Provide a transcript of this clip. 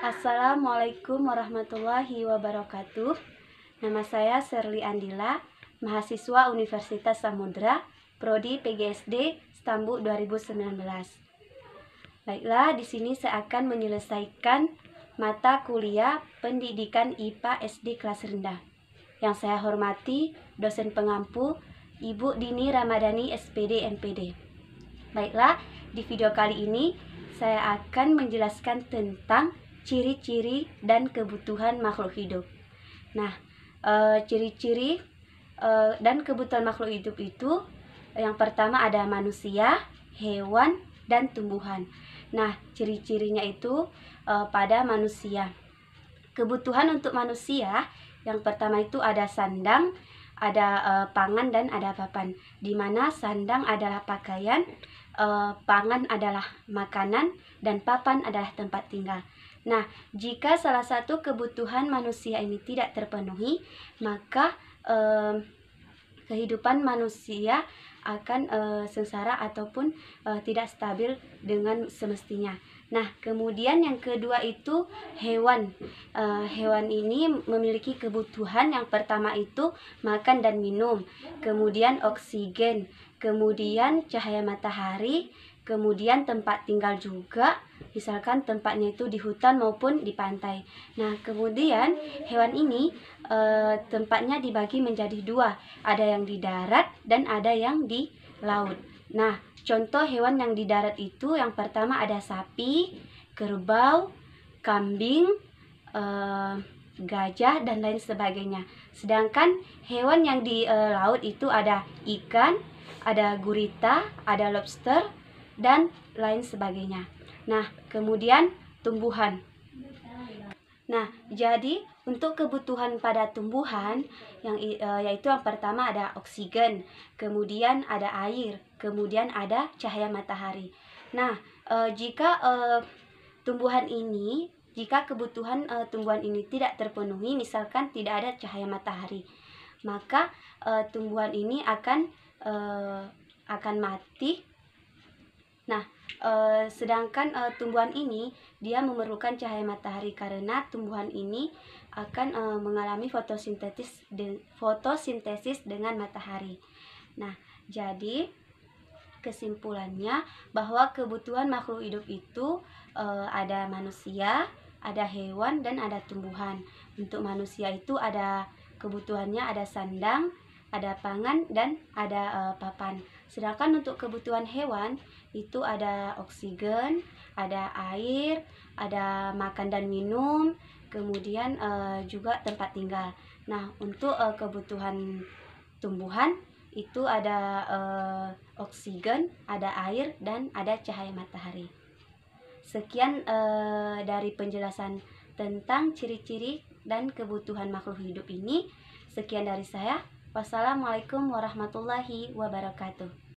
Assalamualaikum warahmatullahi wabarakatuh. Nama saya Sherly Andila, mahasiswa Universitas Samudra, Prodi PGSD Stambu 2019. Baiklah, di sini saya akan menyelesaikan mata kuliah Pendidikan IPA SD kelas rendah. Yang saya hormati dosen pengampu Ibu Dini Ramadhani SPD MPD. Baiklah, di video kali ini saya akan menjelaskan tentang ciri-ciri dan kebutuhan makhluk hidup. Nah, ciri-ciri dan kebutuhan makhluk hidup itu yang pertama ada manusia, hewan, dan tumbuhan. Nah, ciri-cirinya itu pada manusia. Kebutuhan untuk manusia yang pertama itu ada sandang, ada pangan, dan ada papan. Di mana sandang adalah pakaian, pangan adalah makanan, dan papan adalah tempat tinggal. Nah, jika salah satu kebutuhan manusia ini tidak terpenuhi, maka kehidupan manusia akan sengsara ataupun tidak stabil dengan semestinya. Nah, kemudian yang kedua itu hewan. Hewan ini memiliki kebutuhan yang pertama itu makan dan minum, kemudian oksigen, kemudian cahaya matahari, kemudian tempat tinggal juga, misalkan tempatnya itu di hutan maupun di pantai. Nah, kemudian hewan ini tempatnya dibagi menjadi dua, ada yang di darat dan ada yang di laut. Nah, contoh hewan yang di darat itu yang pertama ada sapi, kerbau, kambing, gajah, dan lain sebagainya. Sedangkan hewan yang di laut itu ada ikan, ada gurita, ada lobster, dan lain sebagainya. Nah, kemudian tumbuhan. Nah, jadi untuk kebutuhan pada tumbuhan yaitu yang pertama ada oksigen, kemudian ada air, kemudian ada cahaya matahari. Nah, jika kebutuhan tumbuhan ini tidak terpenuhi, misalkan tidak ada cahaya matahari, maka tumbuhan ini akan mati. Nah, sedangkan tumbuhan ini dia memerlukan cahaya matahari karena tumbuhan ini akan mengalami fotosintesis dengan matahari. Nah, jadi kesimpulannya bahwa kebutuhan makhluk hidup itu ada manusia, ada hewan, dan ada tumbuhan. Untuk manusia itu ada kebutuhannya ada sandang, ada pangan, dan ada papan. Sedangkan untuk kebutuhan hewan itu ada oksigen, ada air, ada makan dan minum, kemudian juga tempat tinggal. Nah, untuk kebutuhan tumbuhan itu ada oksigen, ada air, dan ada cahaya matahari. Sekian dari penjelasan tentang ciri-ciri dan kebutuhan makhluk hidup ini. Sekian dari saya. Wassalamualaikum warahmatullahi wabarakatuh.